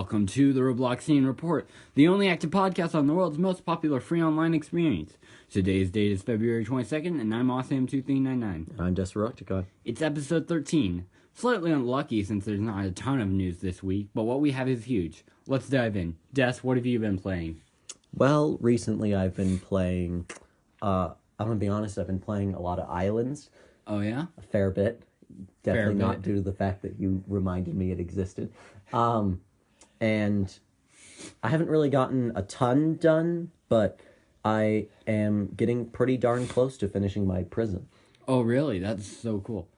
Welcome to the Roblox Scene Report, the only active podcast on the world's most popular free online experience. Today's date is February 22nd, and I'm Awesome2399. I'm Desperocticon. It's episode 13. Slightly unlucky since there's not a ton of news this week, but what we have is huge. Let's dive in. Des, what have you been playing? Well, recently I've been playing, I'm gonna be honest, I've been playing a lot of Islands. Oh, yeah? A fair bit. Definitely Fair not bit. due to the fact that you reminded me it existed. And I haven't really gotten a ton done, but I am getting pretty darn close to finishing my prison. Oh, really? That's so cool.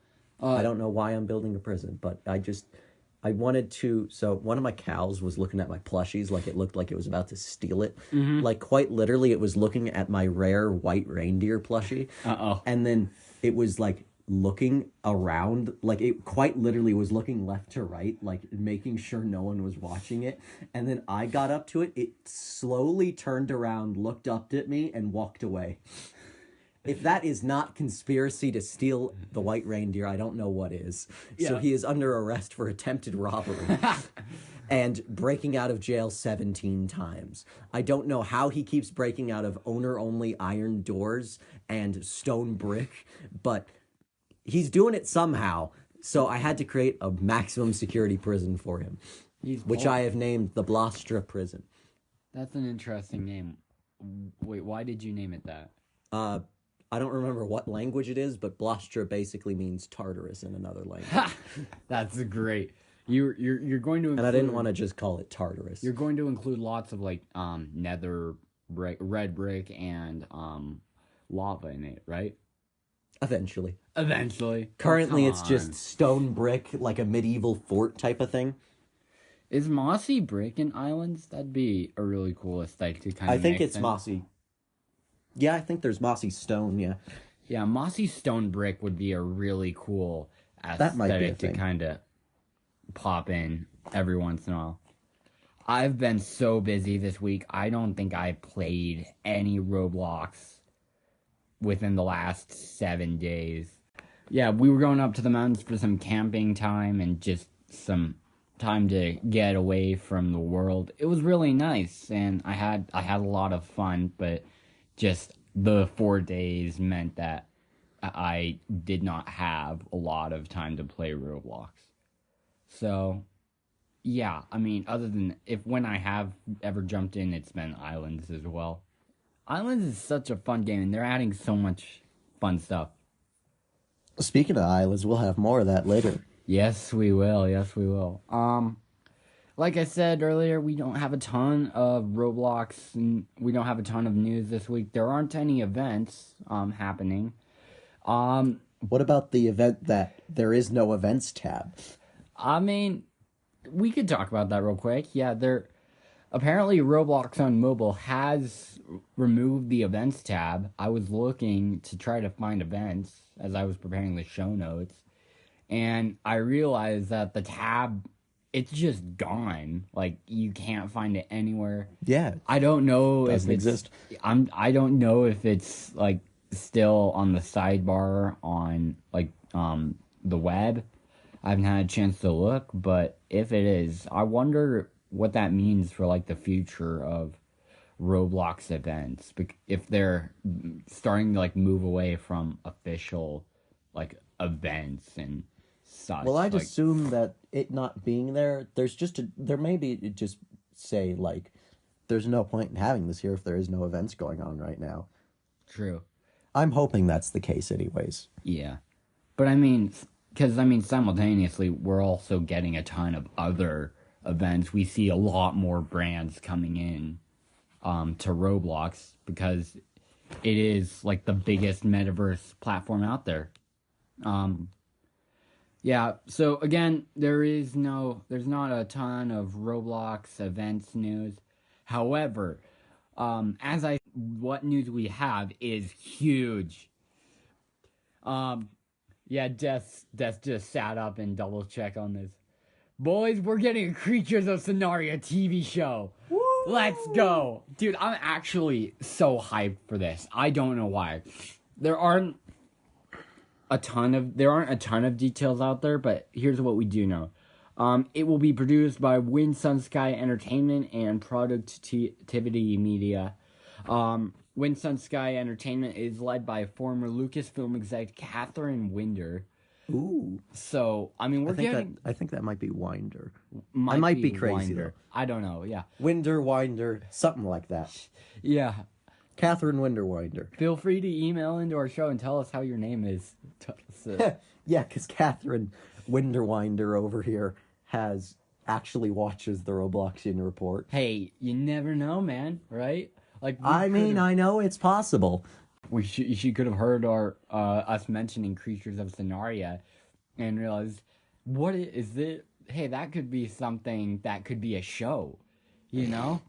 I don't know why I'm building a prison, but I wanted to, so one of my cows was looking at my plushies like it looked like it was about to steal it. Mm-hmm. Like, quite literally, it was looking at my rare white reindeer plushie. Uh-oh. And then it was, like, looking around, like, it quite literally was looking left to right, like, making sure no one was watching it. And then I got up to it, it slowly turned around, looked up at me, and walked away. If that is not conspiracy to steal the white reindeer, I don't know what is. Yeah. So he is under arrest for attempted robbery and breaking out of jail 17 times. I don't know how he keeps breaking out of owner-only iron doors and stone brick, but he's doing it somehow. So I had to create a maximum security prison for him, which I have named the Blostra Prison. That's an interesting name. Wait, why did you name it that? I don't remember what language it is, but Blostra basically means Tartarus in another language. That's great. You're going to include, And I didn't want to just call it Tartarus. You're going to include lots of like nether brick, red brick, and lava in it, right? Eventually. Oh, Currently, come it's just on. stone brick, like a medieval fort type of thing. Is mossy brick in islands? That'd be a really cool aesthetic to kind of. I think mix it's in. mossy. Yeah, I think there's mossy stone, yeah. Yeah, mossy stone brick would be a really cool That might be a aesthetic to thing. kind of pop in every once in a while. I've been so busy this week. I don't think I played any Roblox within the last 7 days. Yeah, we were going up to the mountains for some camping time and just some time to get away from the world. It was really nice, and I had a lot of fun, but just the 4 days meant that I did not have a lot of time to play Roblox. So, yeah, I mean, other than when I have ever jumped in, it's been Islands as well. Islands is such a fun game, and they're adding so much fun stuff. Speaking of islands, we'll have more of that later. Yes, we will. Yes, we will. Like I said earlier, we don't have a ton of Roblox, and we don't have a ton of news this week. There aren't any events happening. What about the event that there is no events tab? I mean, we could talk about that real quick. Yeah, apparently Roblox on mobile has removed the events tab. I was looking to try to find events as I was preparing the show notes, and I realized that the tab, it's just gone. Like, you can't find it anywhere. Yeah, I don't know if doesn't it's exist. I don't know if it's like still on the sidebar on like the web. I haven't had a chance to look, but if it is, I wonder what that means for like the future of Roblox events. If they're starting to like move away from official like events and such. Well, I'd like, assume that it not being there, there may be just say, like, there's no point in having this here if there is no events going on right now. true. I'm hoping that's the case anyways. Yeah. But I mean, because simultaneously, we're also getting a ton of other events. We see a lot more brands coming in to Roblox because it is like the biggest metaverse platform out there. Yeah, so again, there's not a ton of Roblox events news. However, what news we have is huge. Yeah, Des just sat up and double checked on this. Boys, we're getting a Creatures of Sonaria TV show. Woo! Let's go. Dude, I'm actually so hyped for this. I don't know why. There aren't a ton of details out there, but here's what we do know. It will be produced by Wind Sun Sky Entertainment and Productivity Media. Wind Sun Sky Entertainment is led by former Lucasfilm exec Catherine Winder. Ooh. So, I mean, I think that might be Winder. Might I might be be crazy, Winder. I don't know, yeah. Winder, something like that. Yeah. Catherine Winder. Feel free to email into our show and tell us how your name is. Yeah, because Catherine Winder over here watches the Robloxian report. Hey, you never know, man, right? Like, I know it's possible. She could have heard us mentioning Creatures of Sonaria and realized, what is it? Hey, that could be something that could be a show, you know?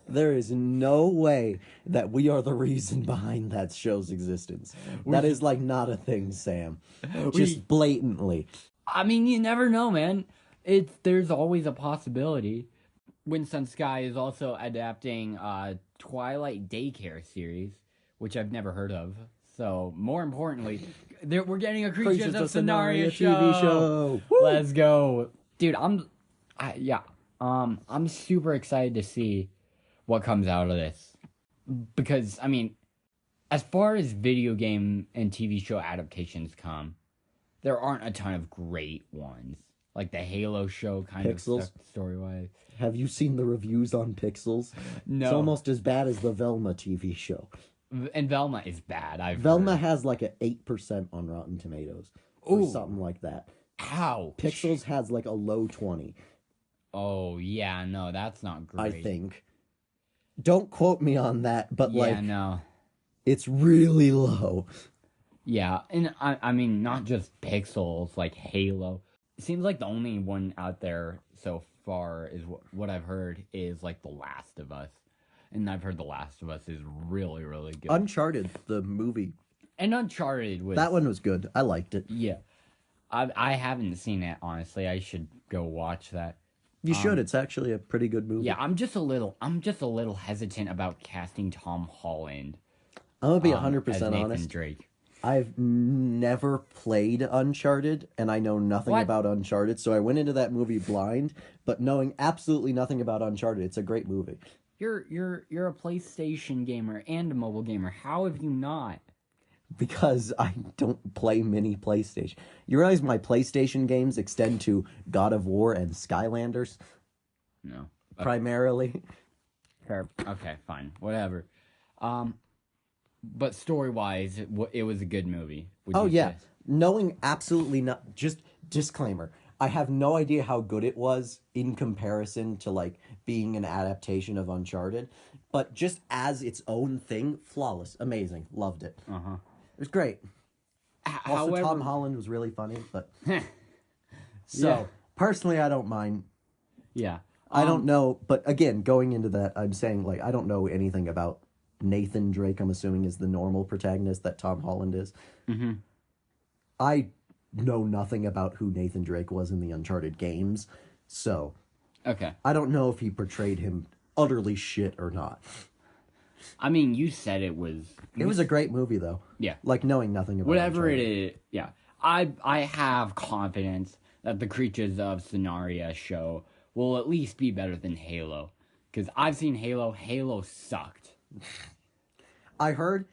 There is no way that we are the reason behind that show's existence. That is like not a thing, Sam. Just blatantly. I mean, you never know, man. There's always a possibility. Wind Sun Sky is also adapting Twilight Daycare series, which I've never heard of. So, more importantly, we're getting a Creatures of Sonaria TV show. Let's go, dude. I'm super excited to see what comes out of this, because I mean, as far as video game and TV show adaptations come, there aren't a ton of great ones. Like the Halo show kind Pixels. of story-wise. Have you seen the reviews on Pixels? No. It's almost as bad as the Velma TV show. And Velma is bad. Velma has like an 8% on Rotten Tomatoes. Or something like that. Ouch. Pixels has like a low 20. Oh, yeah, no, that's not great. I think. Don't quote me on that, but no. It's really low. Yeah, and I mean, not just Pixels, like Halo. It seems like the only one out there so far is what I've heard is like The Last of Us. And I've heard The Last of Us is really, really good. Uncharted, the movie. And Uncharted was... That one was good. I liked it. Yeah. I haven't seen it, honestly. I should go watch that. You should. It's actually a pretty good movie. Yeah, I'm just a little hesitant about casting Tom Holland. I'm gonna be 100% as Nathan honest. Drake. I've never played Uncharted, and I know nothing about Uncharted, so I went into that movie blind, but knowing absolutely nothing about Uncharted. It's a great movie. You're a PlayStation gamer and a mobile gamer. How have you not? Because I don't play mini PlayStation. You realize my PlayStation games extend to God of War and Skylanders? No. Primarily. Fair. Okay, fine. Whatever. But story-wise, it was a good movie. Oh, yeah. Knowing absolutely not... Just disclaimer. I have no idea how good it was in comparison to, like, being an adaptation of Uncharted. But just as its own thing, flawless. Amazing. Loved it. Uh-huh. It was great. Also, However, Tom Holland was really funny, but... So, personally, I don't mind. Yeah. I don't know, but again, going into that, I'm saying, like, I don't know anything about Nathan Drake, I'm assuming, is the normal protagonist that Tom Holland is. Mm-hmm. I know nothing about who Nathan Drake was in the Uncharted games, so... Okay. I don't know if he portrayed him utterly shit or not. I mean, you said it was... It was a great movie, though. Yeah. Like, knowing nothing about Whatever Uncharted. it is, yeah. I have confidence that the Creatures of Sonaria show will at least be better than Halo. Because I've seen Halo. Halo sucked. I heard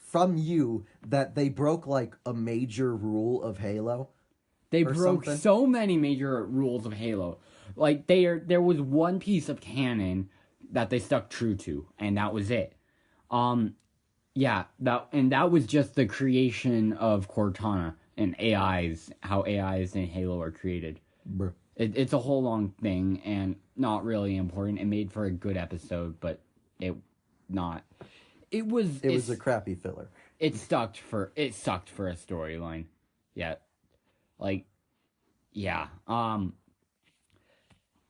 from you that they broke, like, a major rule of Halo. They broke so many major rules of Halo. Like, there was one piece of canon that they stuck true to, and that was it. Yeah, that was just the creation of Cortana and AIs, how AIs in Halo are created. Bruh. It's a whole long thing and not really important. It made for a good episode, but it was a crappy filler. It sucked for a storyline. Yeah. Like, yeah.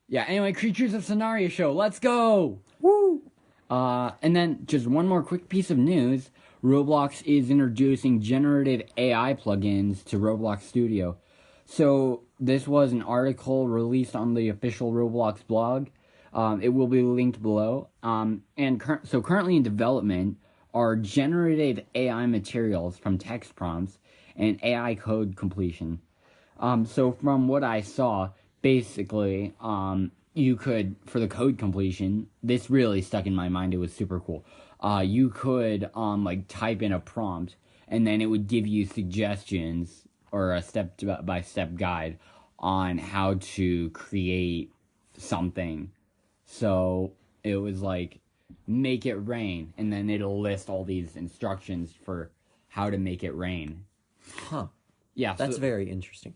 Yeah, anyway, Creatures of Sonaria show. Let's go! Woo! And then just one more quick piece of news. Roblox is introducing generative AI plugins to Roblox Studio. So this was an article released on the official Roblox blog. It will be linked below. So currently in development are generative AI materials from text prompts and AI code completion. So from what I saw, basically, you could, for the code completion, this really stuck in my mind. It was super cool. You could, like, type in a prompt, and then it would give you suggestions or a step-by-step guide on how to create something. So it was like, make it rain, and then it'll list all these instructions for how to make it rain. Huh. Yeah, That's very interesting.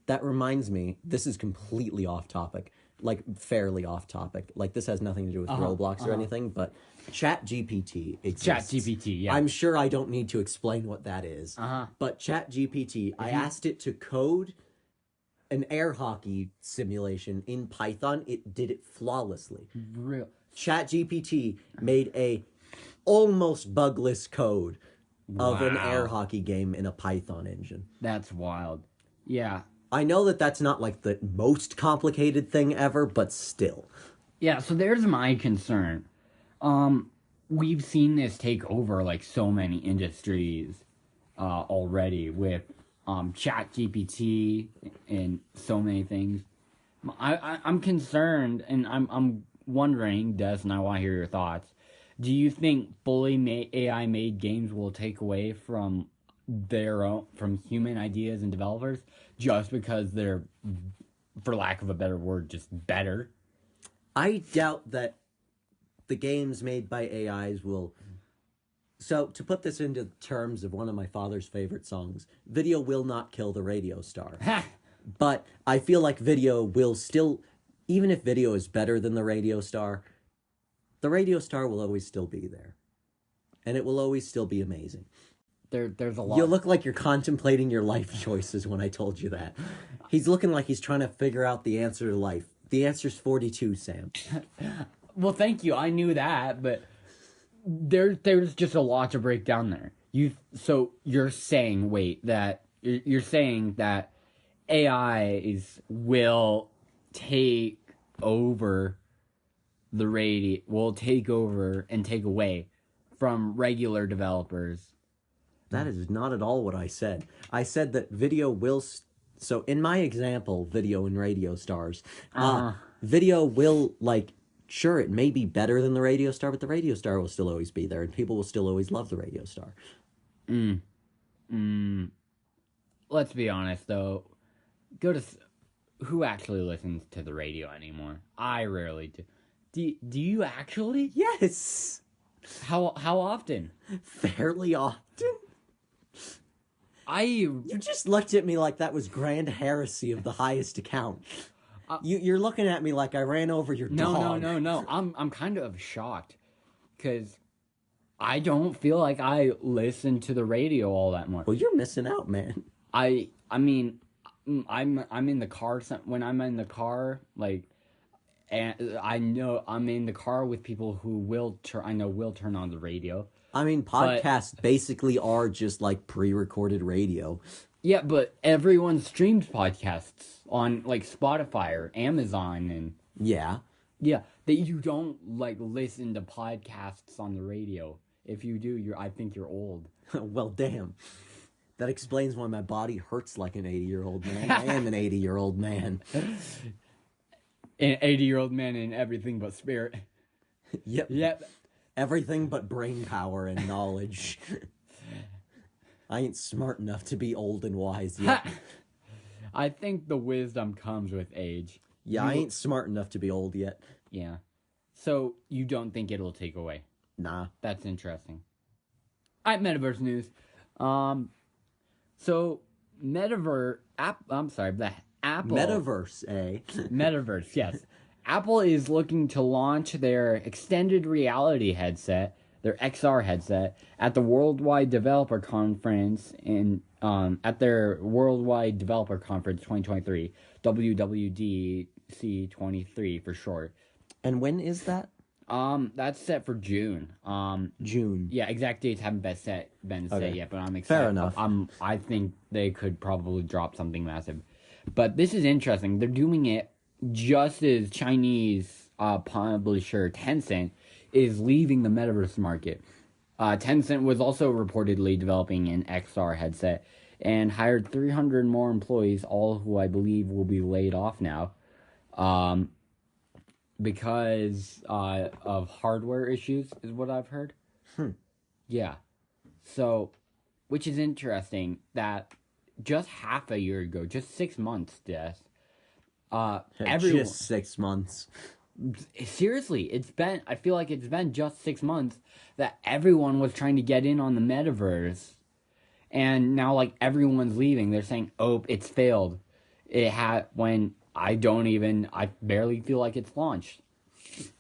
That reminds me, this is completely off topic, like fairly off topic. Like this has nothing to do with Roblox or anything, but ChatGPT exists. ChatGPT, yeah. I'm sure I don't need to explain what that is. But ChatGPT, I asked it to code an air hockey simulation in Python. It did it flawlessly. Real. ChatGPT made a almost bugless code of an air hockey game in a Python engine. That's wild. Yeah. I know that that's not like the most complicated thing ever, but still. Yeah, so there's my concern. We've seen this take over like so many industries already with ChatGPT and so many things. I'm concerned, and I'm wondering, Des, and I want to hear your thoughts. Do you think fully AI made games will take away from human ideas and developers just because they're, for lack of a better word, just better? I doubt that the games made by AIs will. So, to put this into terms of one of my father's favorite songs, video will not kill the radio star. But I feel like video will still, even if video is better than the radio star will always still be there. And it will always still be amazing. There's a lot. You look like you're contemplating your life choices when I told you that. He's looking like he's trying to figure out the answer to life. The answer's 42, Sam. Well, thank you. I knew that, but there's just a lot to break down there. You're saying that AIs will take over will take over and take away from regular developers. That is not at all what I said. I said that video will... So in my example, video and radio stars, video will, like, sure, it may be better than the radio star, but the radio star will still always be there, and people will still always love the radio star. Let's be honest, though. Who actually listens to the radio anymore? I rarely do. Do you actually? Yes! How often? Fairly often. You just looked at me like that was grand heresy of the highest account. You're looking at me like I ran over your dog. No. I'm kind of shocked because I don't feel like I listen to the radio all that much. Well, you're missing out, man. I mean, I'm in the car. When I'm in the car, like, and I know I'm in the car with people who will turn on the radio. I mean, podcasts basically are just like pre-recorded radio. Yeah, but everyone streams podcasts on like Spotify or Amazon and yeah, that you don't like listen to podcasts on the radio. If you do, I think you're old. Well, damn. That explains why my body hurts like an 80-year-old man. I am an 80-year-old man. An 80-year-old man in everything but spirit. Yep. Everything but brain power and knowledge. I ain't smart enough to be old and wise yet. I think the wisdom comes with age. Yeah, I ain't smart enough to be old yet. Yeah. So, you don't think it'll take away? Nah. That's interesting. Alright, Metaverse news. So, Apple... Metaverse, eh? Metaverse, yes. Apple is looking to launch their extended reality headset, their XR headset, at the Worldwide Developer Conference at their Worldwide Developer Conference 2023, WWDC 23 for short. And when is that? That's set for June. June. Yeah, exact dates haven't been set yet, but I'm excited. Fair enough. I think they could probably drop something massive. But this is interesting. They're doing it just as Chinese publisher Tencent is leaving the metaverse market. Tencent was also reportedly developing an XR headset and hired 300 more employees, all who I believe will be laid off now, because of hardware issues, is what I've heard. Yeah. So, which is interesting that just half a year ago, just 6 months, Des, everyone... Just 6 months. Seriously, I feel like it's been just 6 months that everyone was trying to get in on the metaverse. And now, like, everyone's leaving. They're saying, oh, it's failed. When I barely feel like it's launched.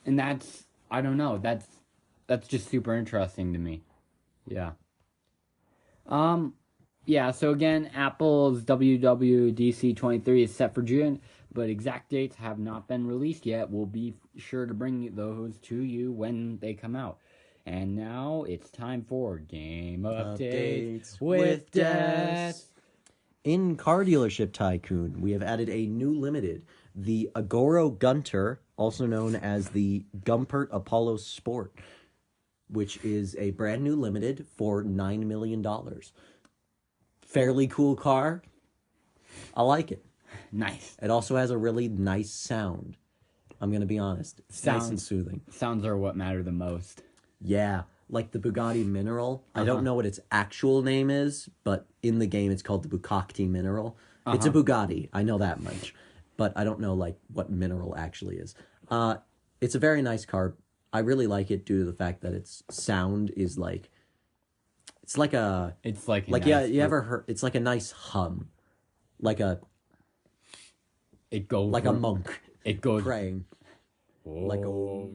And I don't know, that's just super interesting to me. Yeah. Yeah, so again, Apple's WWDC 23 is set for June, but exact dates have not been released yet. We'll be sure to bring those to you when they come out. And now it's time for Game Updates with Des. In Car Dealership Tycoon, we have added a new limited, the Agoro Gunter, also known as the Gumpert Apollo Sport, which is a brand new limited for $9 million. Fairly cool car. I like it. Nice. It also has a really nice sound. I'm going to be honest. It's nice and soothing. Sounds are what matter the most. Yeah, like the Bugatti Mineral. I don't know what its actual name is, but in the game it's called the Bugatti Mineral. It's a Bugatti, I know that much, but I don't know like what mineral actually is. It's a very nice car. I really like it due to the fact that its sound is like, it's like a nice, yeah, you ever heard? It's like a nice hum, like a a monk. It goes praying, like a.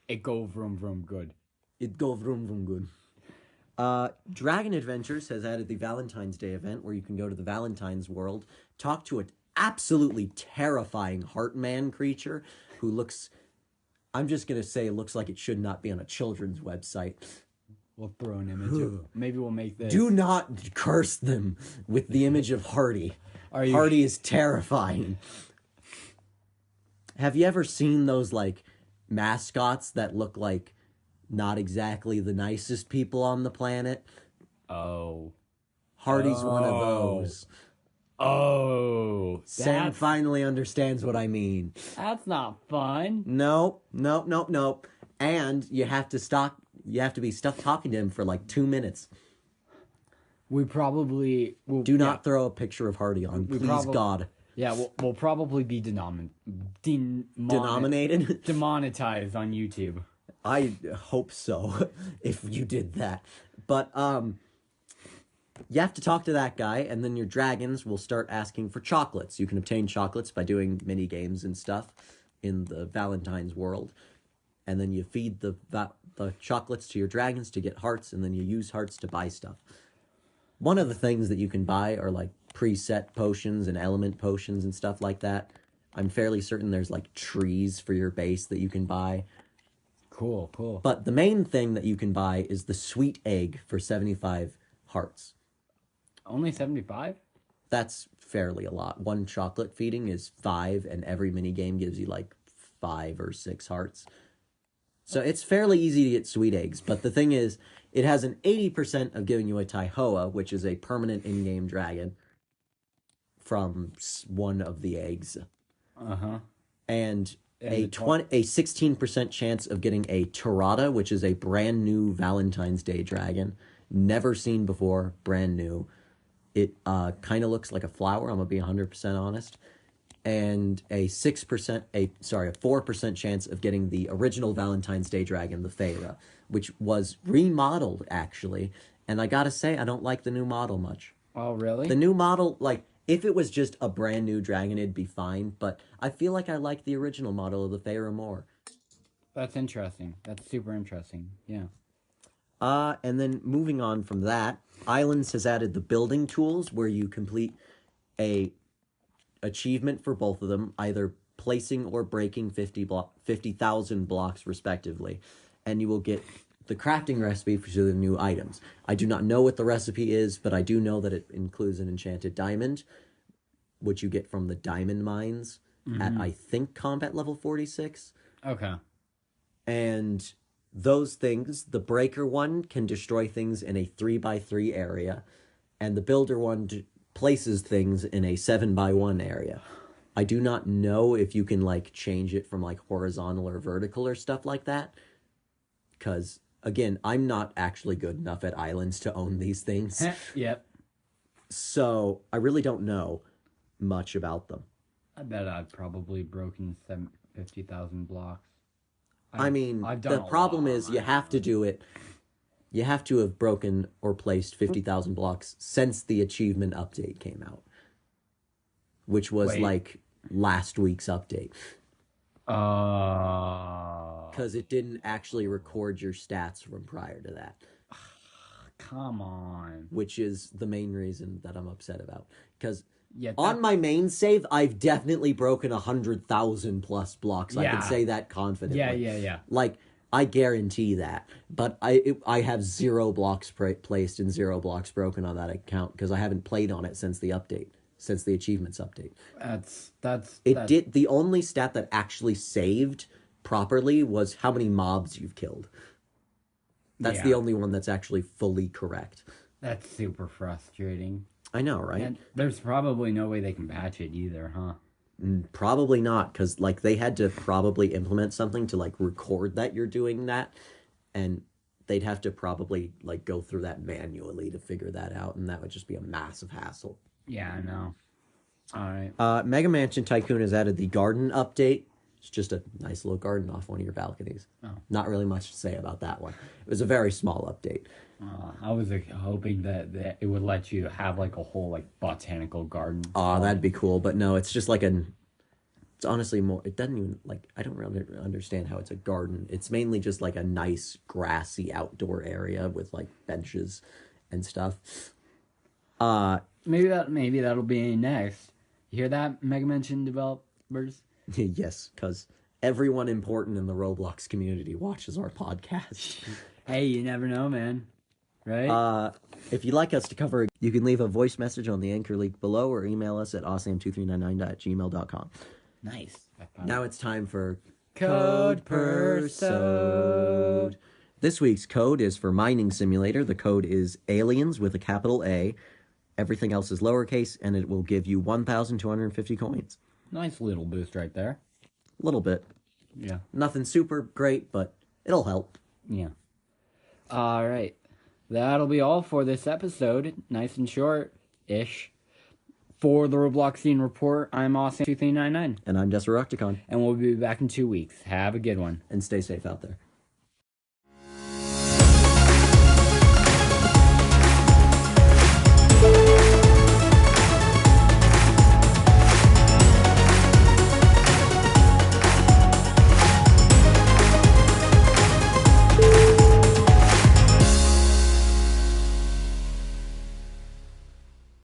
It go vroom vroom good. It go vroom vroom good. Dragon Adventures has added the Valentine's Day event where you can go to the Valentine's world, talk to an absolutely terrifying Heartman creature who looks, I'm just going to say, looks like it should not be on a children's website. We'll throw an image of, maybe we'll make this. Do not curse them with the image of Hardy. Hardy is terrifying. Have you ever seen those, like, mascots that look like not exactly the nicest people on the planet? Oh. Hardy's one of those. Oh. Sam finally understands what I mean. That's not fun. Nope. And you have to be stuck talking to him for like 2 minutes. We probably will. Do not throw a picture of Hardy on, please God. Yeah, we'll probably be Denominated? demonetized on YouTube. I hope so, if you did that. But, you have to talk to that guy, and then your dragons will start asking for chocolates. You can obtain chocolates by doing mini games and stuff in the Valentine's world. And then you feed the chocolates to your dragons to get hearts, and then you use hearts to buy stuff. One of the things that you can buy are, like, preset potions and element potions and stuff like that. I'm fairly certain there's, like, trees for your base that you can buy. Cool. But the main thing that you can buy is the sweet egg for 75 hearts. Only 75? That's fairly a lot. One chocolate feeding is 5, and every minigame gives you, like, 5 or 6 hearts. So it's fairly easy to get sweet eggs, but the thing is, it has an 80% of giving you a Taihoa, which is a permanent in-game dragon from one of the eggs. And a 16% chance of getting a Tirada, which is a brand new Valentine's Day dragon. Never seen before, brand new. It kind of looks like a flower, I'm going to be 100% honest. And a 4% chance of getting the original Valentine's Day dragon, the Feyre, which was remodeled, actually. And I gotta say, I don't like the new model much. Oh, really? The new model, like, if it was just a brand new dragon, it'd be fine. But I feel like I like the original model of the Feyre more. That's interesting. That's super interesting. Yeah. And then moving on from that, Islands has added the building tools where you complete a achievement for both of them, either placing or breaking 50,000 blocks respectively, and you will get the crafting recipe for the new items. I do not know what the recipe is, but I do know that it includes an enchanted diamond, which you get from the diamond mines at, I think, combat level 46. Okay. And those things, the breaker one can destroy things in a 3x3 area, and the builder one places things in a 7x1 area. I do not know if you can like change it from like horizontal or vertical or stuff like that. Because again, I'm not actually good enough at islands to own these things. Yep. So I really don't know much about them. I bet I've probably broken 50,000 blocks. I mean, I've done the problem is you have to island. do it. You have to have broken or placed 50,000 blocks since the achievement update came out, which was Wait. like last week's update. Oh. Because it didn't actually record your stats from prior to that. Come on. Which is the main reason that I'm upset about. Because Yeah, on my main save, I've definitely broken 100,000 plus blocks. I Yeah. can say that confidently. Yeah. Like, I guarantee that. But I have 0 blocks placed and 0 blocks broken on that account because I haven't played on it since the update, since the achievements update. That's The only stat that actually saved properly was how many mobs you've killed. That's the only one that's actually fully correct. That's super frustrating. I know, right? And there's probably no way they can patch it either, huh? Probably not, because like they had to probably implement something to like record that you're doing that, and they'd have to probably like go through that manually to figure that out, and that would just be a massive hassle. Yeah, I know. All right. Mega Mansion Tycoon has added the garden update. It's just a nice little garden off one of your balconies. Oh. Not really much to say about that one. It was a very small update. I was hoping that it would let you have like a whole like botanical garden. Oh, that'd be cool, but no, it's just like it's honestly more, it doesn't even, like, I don't really understand how it's a garden. It's mainly just like a nice grassy outdoor area with like benches and stuff. Maybe that'll be next. You hear that, Mega Mansion developers? Yes, because everyone important in the Roblox community watches our podcast. Hey, you never know, man. Right? If you'd like us to cover, you can leave a voice message on the Anchor link below or email us at awesome2399@gmail.com. Nice. Now it's time for Code Persode. This week's code is for Mining Simulator. The code is aliens with a capital A. Everything else is lowercase, and it will give you 1,250 coins. Nice little boost right there. A little bit. Yeah. Nothing super great, but it'll help. Yeah. All right. That'll be all for this episode. Nice and short-ish. For the Roblox Scene Report, I'm Awesome2399. And I'm Desirocticon. And we'll be back in 2 weeks. Have a good one. And stay safe out there.